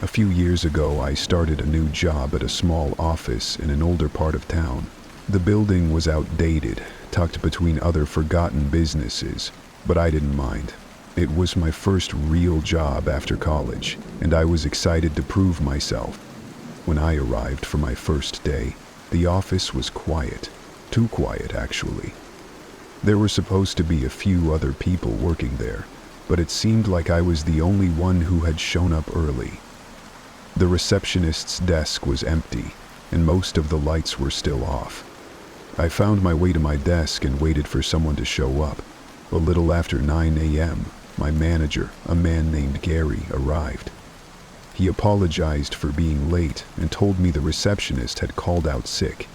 A few years ago, I started a new job at a small office in an older part of town. The building was outdated, tucked between other forgotten businesses, but I didn't mind. It was my first real job after college, and I was excited to prove myself. When I arrived for my first day, the office was quiet. Too quiet, actually. There were supposed to be a few other people working there, but it seemed like I was the only one who had shown up early. The receptionist's desk was empty, and most of the lights were still off. I found my way to my desk and waited for someone to show up. A little after 9 a.m., my manager, a man named Gary, arrived. He apologized for being late and told me the receptionist had called out sick.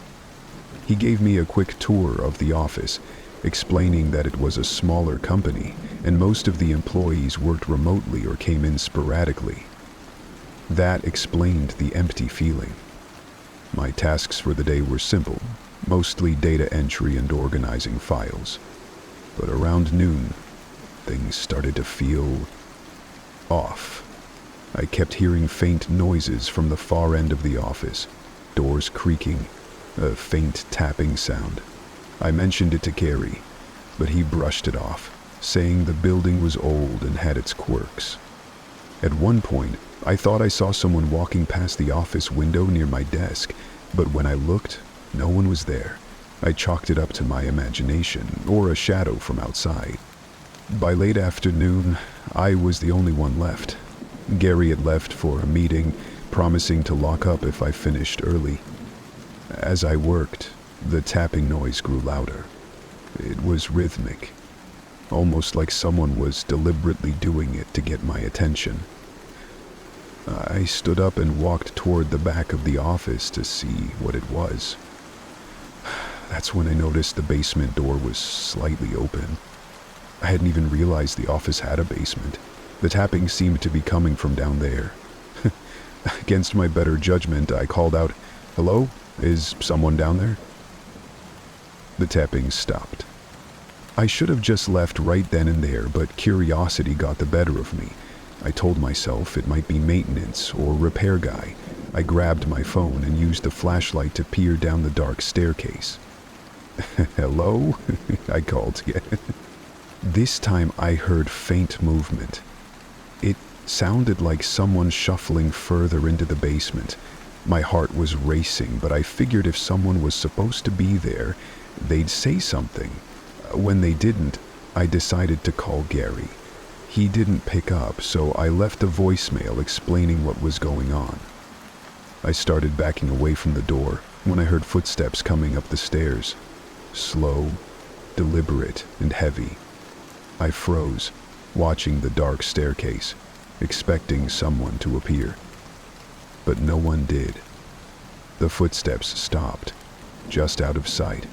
He gave me a quick tour of the office, explaining that it was a smaller company and most of the employees worked remotely or came in sporadically. That explained the empty feeling. My tasks for the day were simple, mostly data entry and organizing files. But around noon, things started to feel off. I kept hearing faint noises from the far end of the office, doors creaking, a faint tapping sound. I mentioned it to Gary, but he brushed it off, saying the building was old and had its quirks. At one point, I thought I saw someone walking past the office window near my desk, but when I looked, no one was there. I chalked it up to my imagination, or a shadow from outside. By late afternoon, I was the only one left. Gary had left for a meeting, promising to lock up if I finished early. As I worked, the tapping noise grew louder. It was rhythmic, almost like someone was deliberately doing it to get my attention. I stood up and walked toward the back of the office to see what it was. That's when I noticed the basement door was slightly open. I hadn't even realized the office had a basement. The tapping seemed to be coming from down there. Against my better judgment, I called out, "Hello? Is someone down there?" The tapping stopped. I should have just left right then and there, but curiosity got the better of me. I told myself it might be maintenance or repair guy. I grabbed my phone and used the flashlight to peer down the dark staircase. "Hello?" I called again. This time I heard faint movement. It sounded like someone shuffling further into the basement. My heart was racing, but I figured if someone was supposed to be there, they'd say something. When they didn't, I decided to call Gary. He didn't pick up, so I left a voicemail explaining what was going on. I started backing away from the door when I heard footsteps coming up the stairs. Slow, deliberate, and heavy. I froze, watching the dark staircase, expecting someone to appear. But no one did. The footsteps stopped, just out of sight.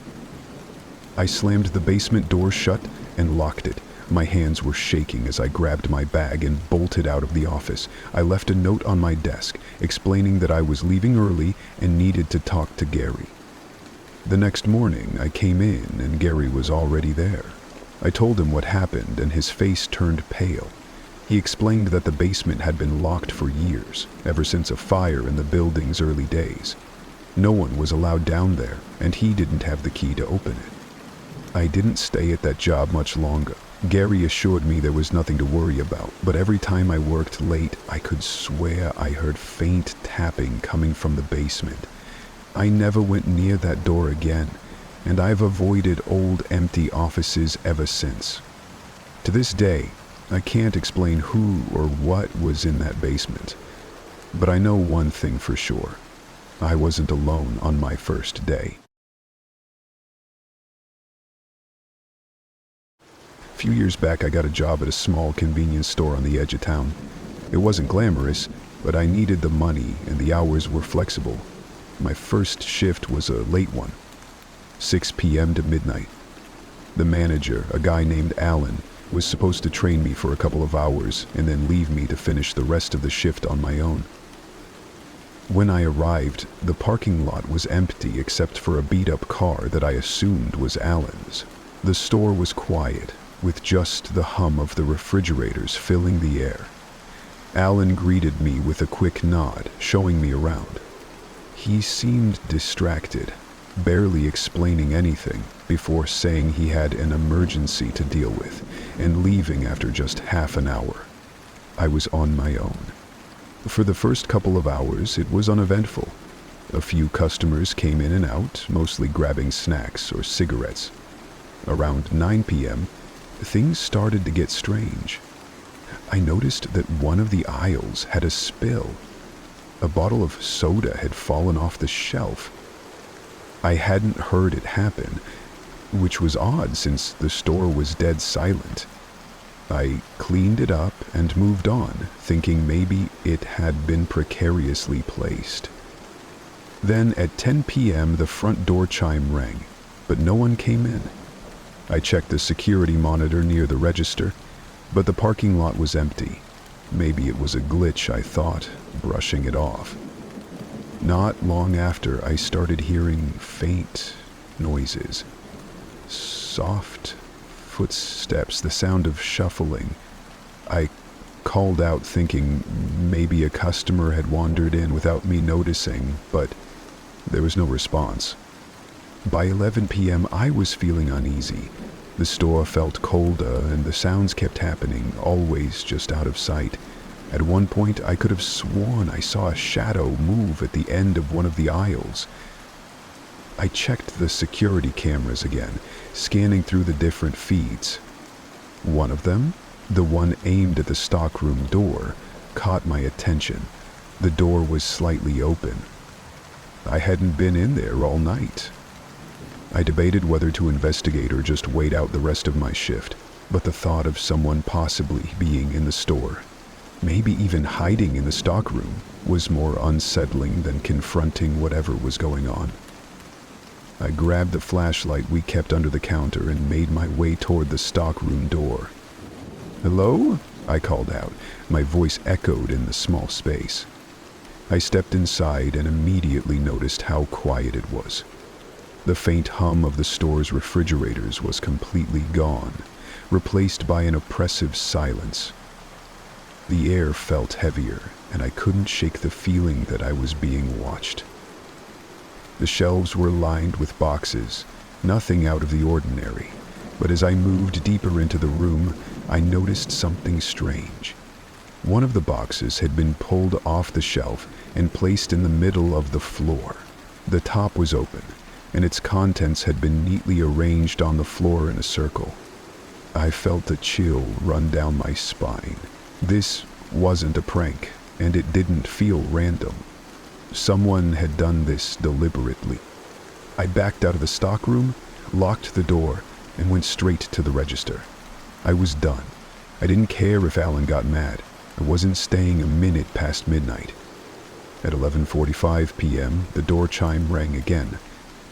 I slammed the basement door shut and locked it. My hands were shaking as I grabbed my bag and bolted out of the office. I left a note on my desk explaining that I was leaving early and needed to talk to Gary. The next morning, I came in and Gary was already there. I told him what happened and his face turned pale. He explained that the basement had been locked for years, ever since a fire in the building's early days. No one was allowed down there, and he didn't have the key to open it. I didn't stay at that job much longer. Gary assured me there was nothing to worry about, but every time I worked late, I could swear I heard faint tapping coming from the basement. I never went near that door again, and I've avoided old empty offices ever since. To this day, I can't explain who or what was in that basement, but I know one thing for sure. I wasn't alone on my first day. A few years back, I got a job at a small convenience store on the edge of town. It wasn't glamorous, but I needed the money and the hours were flexible. My first shift was a late one, 6 p.m. to midnight. The manager, a guy named Alan, was supposed to train me for a couple of hours and then leave me to finish the rest of the shift on my own. When I arrived, the parking lot was empty except for a beat-up car that I assumed was Alan's. The store was quiet, with just the hum of the refrigerators filling the air. Alan greeted me with a quick nod, showing me around. He seemed distracted, barely explaining anything before saying he had an emergency to deal with and leaving after just half an hour. I was on my own. For the first couple of hours, it was uneventful. A few customers came in and out, mostly grabbing snacks or cigarettes. Around 9 p.m., things started to get strange. I noticed that one of the aisles had a spill. A bottle of soda had fallen off the shelf. I hadn't heard it happen, which was odd since the store was dead silent. I cleaned it up and moved on, thinking maybe it had been precariously placed. Then at 10 p.m. the front door chime rang, but no one came in. I checked the security monitor near the register, but the parking lot was empty. Maybe it was a glitch, I thought, brushing it off. Not long after, I started hearing faint noises. Soft footsteps, the sound of shuffling. I called out thinking maybe a customer had wandered in without me noticing, but there was no response. By 11 p.m., I was feeling uneasy. The store felt colder and the sounds kept happening, always just out of sight. At one point, I could have sworn I saw a shadow move at the end of one of the aisles. I checked the security cameras again, scanning through the different feeds. One of them, the one aimed at the stockroom door, caught my attention. The door was slightly open. I hadn't been in there all night. I debated whether to investigate or just wait out the rest of my shift, but the thought of someone possibly being in the store, maybe even hiding in the stockroom, was more unsettling than confronting whatever was going on. I grabbed the flashlight we kept under the counter and made my way toward the stockroom door. "Hello?" I called out. My voice echoed in the small space. I stepped inside and immediately noticed how quiet it was. The faint hum of the store's refrigerators was completely gone, replaced by an oppressive silence. The air felt heavier, and I couldn't shake the feeling that I was being watched. The shelves were lined with boxes, nothing out of the ordinary, but as I moved deeper into the room, I noticed something strange. One of the boxes had been pulled off the shelf and placed in the middle of the floor. The top was open, and its contents had been neatly arranged on the floor in a circle. I felt a chill run down my spine. This wasn't a prank, and it didn't feel random. Someone had done this deliberately. I backed out of the stockroom, locked the door, and went straight to the register. I was done. I didn't care if Alan got mad. I wasn't staying a minute past midnight. At 11:45 p.m., the door chime rang again.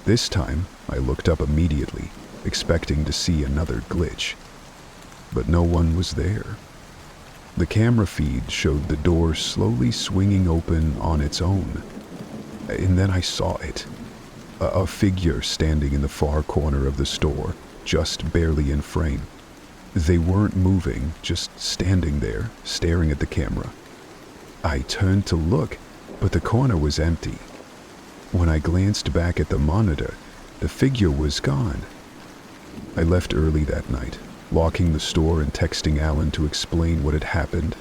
This time, I looked up immediately, expecting to see another glitch. But no one was there. The camera feed showed the door slowly swinging open on its own. And then I saw it. A figure standing in the far corner of the store, just barely in frame. They weren't moving, just standing there, staring at the camera. I turned to look, but the corner was empty. When I glanced back at the monitor, the figure was gone. I left early that night, locking the store and texting Alan to explain what had happened.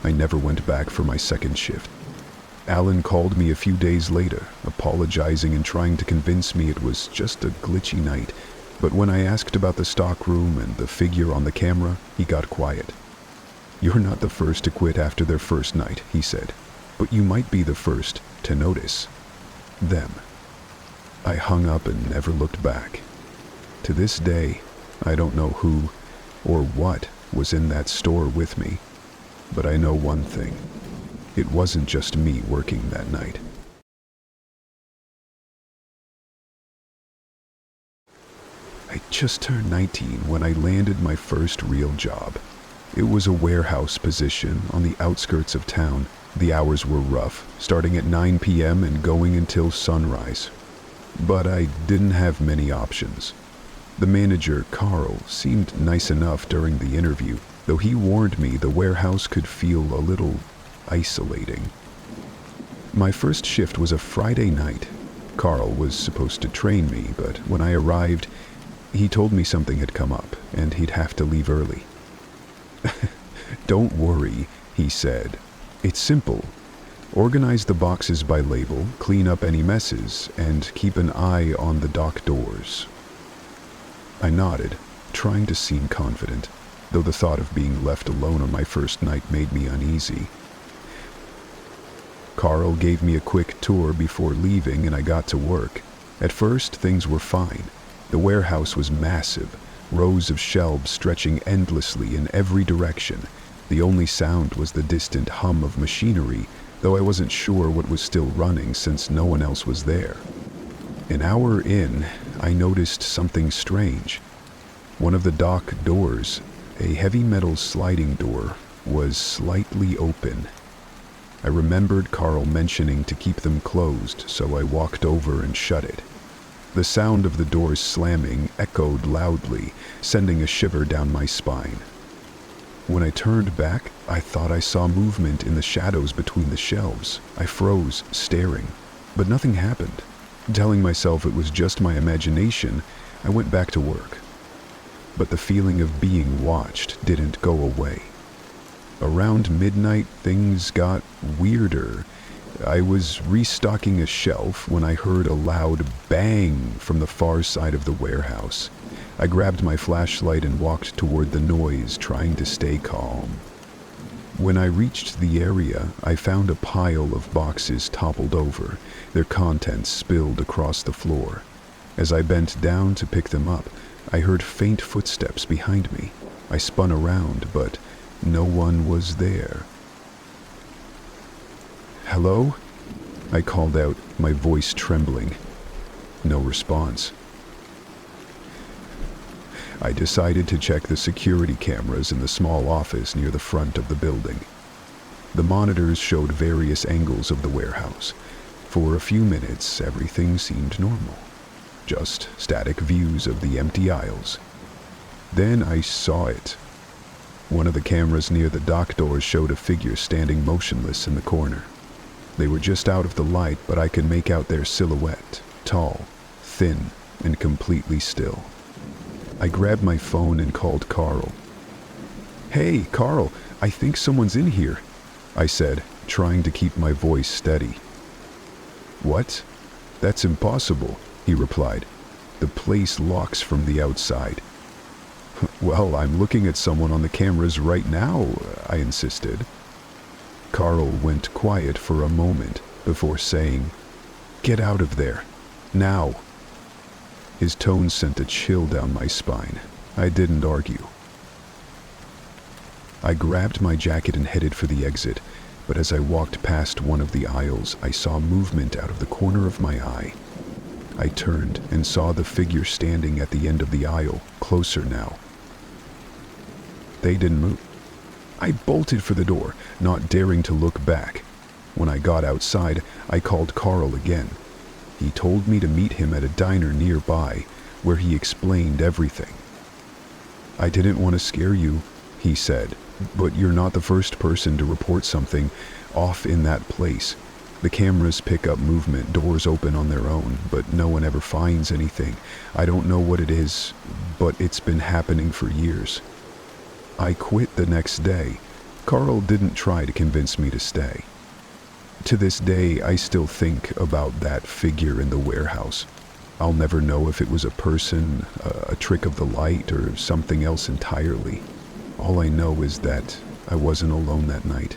I never went back for my second shift. Alan called me a few days later, apologizing and trying to convince me it was just a glitchy night, but when I asked about the stockroom and the figure on the camera, he got quiet. "You're not the first to quit after their first night," he said, "but you might be the first to notice them." I hung up and never looked back. To this day, I don't know who or what was in that store with me, but I know one thing. It wasn't just me working that night. I just turned 19 when I landed my first real job. It was a warehouse position on the outskirts of town. The hours were rough, starting at 9 p.m. and going until sunrise. But I didn't have many options. The manager, Carl, seemed nice enough during the interview, though he warned me the warehouse could feel a little isolating. My first shift was a Friday night. Carl was supposed to train me, but when I arrived, he told me something had come up and he'd have to leave early. "Don't worry," he said. "It's simple. Organize the boxes by label, clean up any messes, and keep an eye on the dock doors." I nodded, trying to seem confident, though the thought of being left alone on my first night made me uneasy. Carl gave me a quick tour before leaving and I got to work. At first, things were fine. The warehouse was massive, rows of shelves stretching endlessly in every direction. The only sound was the distant hum of machinery, though I wasn't sure what was still running since no one else was there. An hour in, I noticed something strange. One of the dock doors, a heavy metal sliding door, was slightly open. I remembered Carl mentioning to keep them closed, so I walked over and shut it. The sound of the doors slamming echoed loudly, sending a shiver down my spine. When I turned back, I thought I saw movement in the shadows between the shelves. I froze, staring, but nothing happened. Telling myself it was just my imagination, I went back to work. But the feeling of being watched didn't go away. Around midnight, things got weirder. I was restocking a shelf when I heard a loud bang from the far side of the warehouse. I grabbed my flashlight and walked toward the noise, trying to stay calm. When I reached the area, I found a pile of boxes toppled over, their contents spilled across the floor. As I bent down to pick them up, I heard faint footsteps behind me. I spun around, but no one was there. "Hello?" I called out, my voice trembling. No response. I decided to check the security cameras in the small office near the front of the building. The monitors showed various angles of the warehouse. For a few minutes, everything seemed normal. Just static views of the empty aisles. Then I saw it. One of the cameras near the dock doors showed a figure standing motionless in the corner. They were just out of the light, but I could make out their silhouette, tall, thin, and completely still. I grabbed my phone and called Carl. "Hey, Carl, I think someone's in here," I said, trying to keep my voice steady. "What? That's impossible," he replied. "The place locks from the outside." "Well, I'm looking at someone on the cameras right now," I insisted. Carl went quiet for a moment before saying, "Get out of there, now." His tone sent a chill down my spine. I didn't argue. I grabbed my jacket and headed for the exit, but as I walked past one of the aisles, I saw movement out of the corner of my eye. I turned and saw the figure standing at the end of the aisle, closer now. They didn't move. I bolted for the door, not daring to look back. When I got outside, I called Carl again. He told me to meet him at a diner nearby, where he explained everything. "I didn't want to scare you," he said, "but you're not the first person to report something off in that place. The cameras pick up movement, doors open on their own, but no one ever finds anything. I don't know what it is, but it's been happening for years." I quit the next day. Carl didn't try to convince me to stay. To this day, I still think about that figure in the warehouse. I'll never know if it was a person, a trick of the light, or something else entirely. All I know is that I wasn't alone that night.